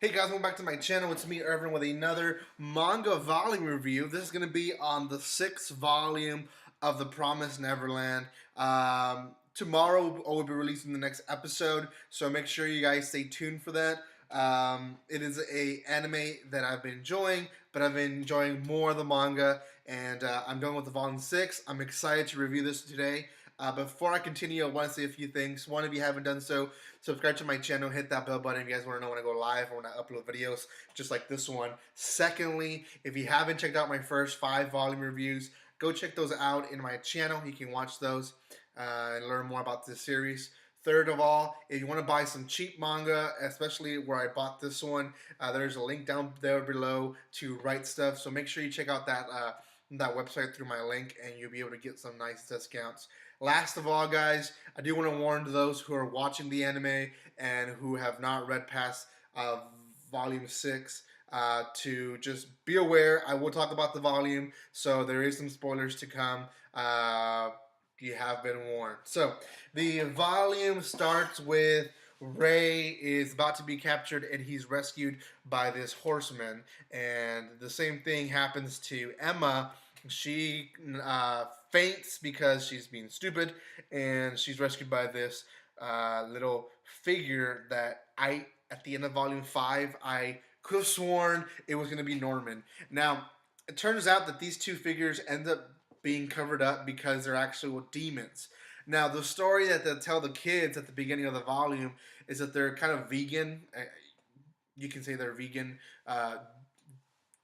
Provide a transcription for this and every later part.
Hey guys, welcome back to my channel. It's me, Irvin, with another manga volume review. This is going to be on the 6th volume of The Promised Neverland. Tomorrow I will be releasing the next episode, so make sure you guys stay tuned for that. It is a anime that I've been enjoying, but I've been enjoying more of the manga, and I'm done with the volume 6. I'm excited to review this today. Before I continue, I want to say a few things. One, if you haven't done so, subscribe to my channel, hit that bell button if you guys want to know when I go live or when I upload videos, just like this one. Secondly, if you haven't checked out my first 5 volume reviews, go check those out in my channel. You can watch those and learn more about this series. Third of all, if you want to buy some cheap manga, especially where I bought this one, there's a link down there below to Write Stuff. So make sure you check out that website through my link, and you'll be able to get some nice discounts. Last of all, guys, I do want to warn those who are watching the anime and who have not read past Volume 6 to just be aware. I will talk about the volume, so there is some spoilers to come. You have been warned. So, the volume starts with Ray is about to be captured and he's rescued by this horseman. And the same thing happens to Emma. She faints because she's being stupid, and she's rescued by this little figure that at the end of volume 5, I could have sworn it was going to be Norman. Now, it turns out that these two figures end up being covered up because they're actual demons. Now, the story that they tell the kids at the beginning of the volume is that they're kind of vegan. You can say they're vegan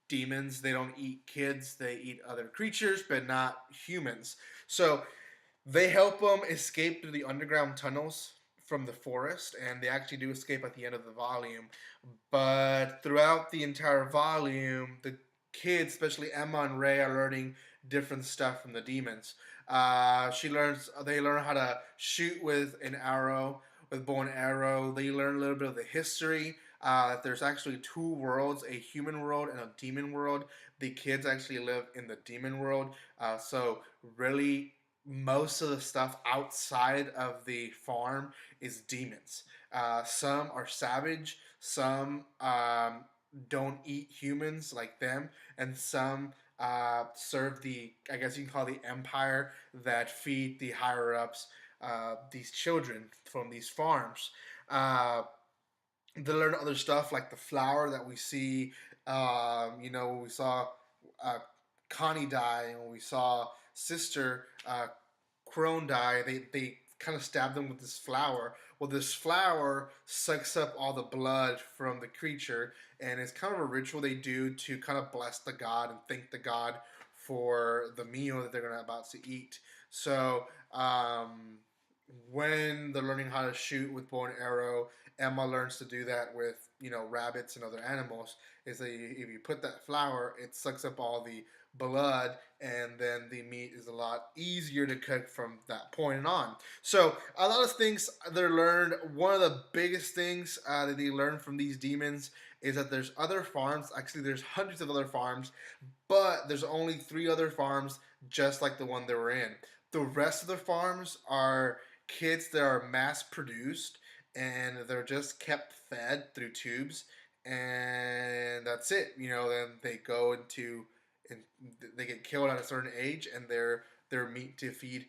demons. They don't eat kids. They eat other creatures, but not humans. So they help them escape through the underground tunnels from the forest, and they actually do escape at the end of the volume. But throughout the entire volume, the kids, especially Emma and Ray, are learning different stuff from the demons. They learn how to shoot with an arrow, with bow and arrow. They learn a little bit of the history. There's actually 2 worlds, a human world and a demon world. The kids actually live in the demon world. So really, most of the stuff outside of the farm is demons. Some are savage, some don't eat humans like them, and some serve I guess you can call the empire that feed the higher ups these children from these farms. They learn other stuff like the flower that we see. We saw uh, Connie die, and we saw Sister Crone die. They kind of stab them with this flower. Well, this flower sucks up all the blood from the creature, and it's kind of a ritual they do to kind of bless the god and thank the god for the meal that they're about to eat. So, when they're learning how to shoot with bow and arrow, Emma learns to do that with rabbits and other animals. Is that if you put that flour, it sucks up all the blood, and then the meat is a lot easier to cook from that point on. So a lot of things they're learned. One of the biggest things that they learn from these demons is that there's other farms. Actually, there's hundreds of other farms, but there's only 3 other farms just like the one they were in. The rest of the farms are kids that are mass produced, and they're just kept fed through tubes, and that's it. Then they go into and they get killed at a certain age, and they're meat to feed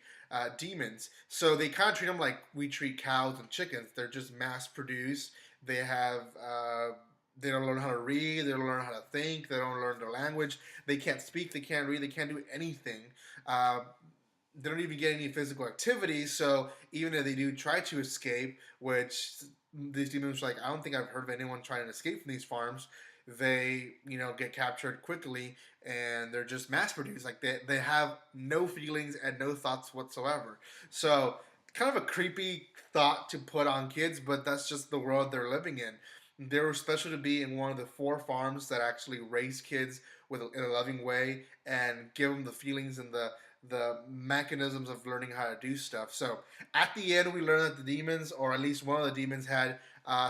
demons. So they kind of treat them like we treat cows and chickens. They're just mass produced. They have they don't learn how to read. They don't learn how to think. They don't learn their language. They can't speak. They can't read. They can't do anything. They don't even get any physical activity. So even if they do try to escape, which these demons I don't think I've heard of anyone trying to escape from these farms. They get captured quickly, and they're just mass produced. Like they have no feelings and no thoughts whatsoever. So kind of a creepy thought to put on kids, but that's just the world they're living in. They were special to be in one of the 4 farms that actually raise kids in a loving way and give them the feelings and the mechanisms of learning how to do stuff. So at the end, we learn that the demons, or at least one of the demons, had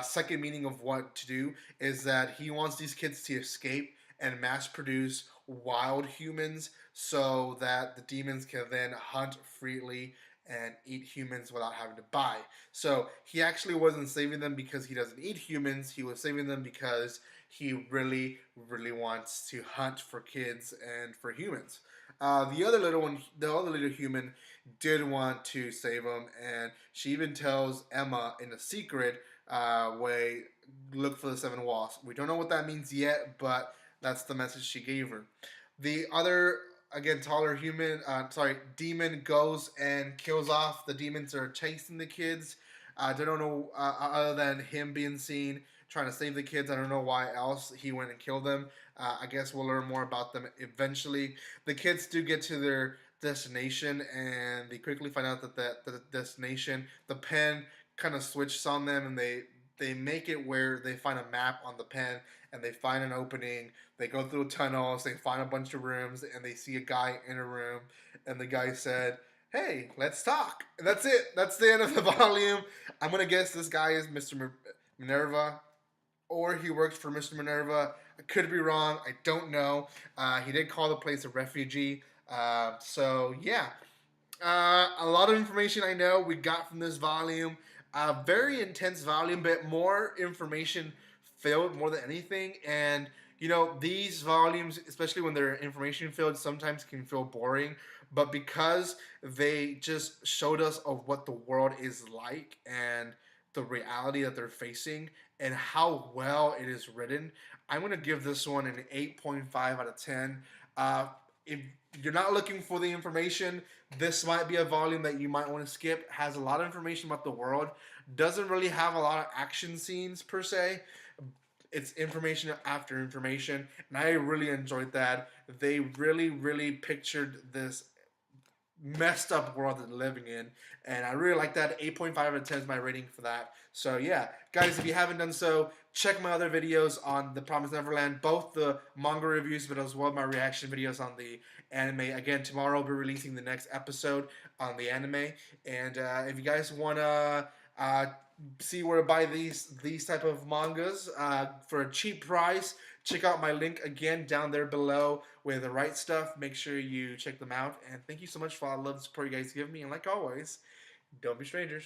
second meaning of what to do, is that he wants these kids to escape and mass produce wild humans so that the demons can then hunt freely and eat humans without having to buy. So he actually wasn't saving them because he doesn't eat humans. He was saving them because he really, really wants to hunt for kids and for humans. The other little one, the other little human, did want to save him, and she even tells Emma in a secret way, look for the seven wasps. We don't know what that means yet, but that's the message she gave her. The other, again, taller demon goes and kills off the demons that are chasing the kids. I don't know, other than him being seen trying to save the kids. I don't know why else he went and killed them. I guess we'll learn more about them eventually. The kids do get to their destination, and they quickly find out that the destination, the pen kind of switches on them, and they make it where they find a map on the pen, and they find an opening. They go through tunnels, they find a bunch of rooms, and they see a guy in a room, and the guy said, "Hey, let's talk." And that's it. That's the end of the volume. I'm gonna guess this guy is Mr. Minerva, or he works for Mr. Minerva. I could be wrong. I don't know. He did call the place a refugee. So yeah, a lot of information I know we got from this volume. Very intense volume, but more information filled more than anything. And you know, these volumes, especially when they're information filled, sometimes can feel boring. But because they just showed us of what the world is like and the reality that they're facing and how well it is written, I'm gonna give this one an 8.5 out of 10. If you're not looking for the information, this might be a volume that you might want to skip. It has a lot of information about the world. Doesn't really have a lot of action scenes per se. It's information after information, and I really enjoyed that. They really, really pictured this messed up world that they're living in, and I really like that. 8.5 out of 10 is my rating for that. So yeah, guys, if you haven't done so, check my other videos on The Promised Neverland, both the manga reviews but as well my reaction videos on the anime. Again, tomorrow I'll be releasing the next episode on the anime, and if you guys want to see where to buy these type of mangas for a cheap price, check out my link again down there below with the right stuff. Make sure you check them out. And thank you so much for all the love and support you guys give me. And like always, don't be strangers.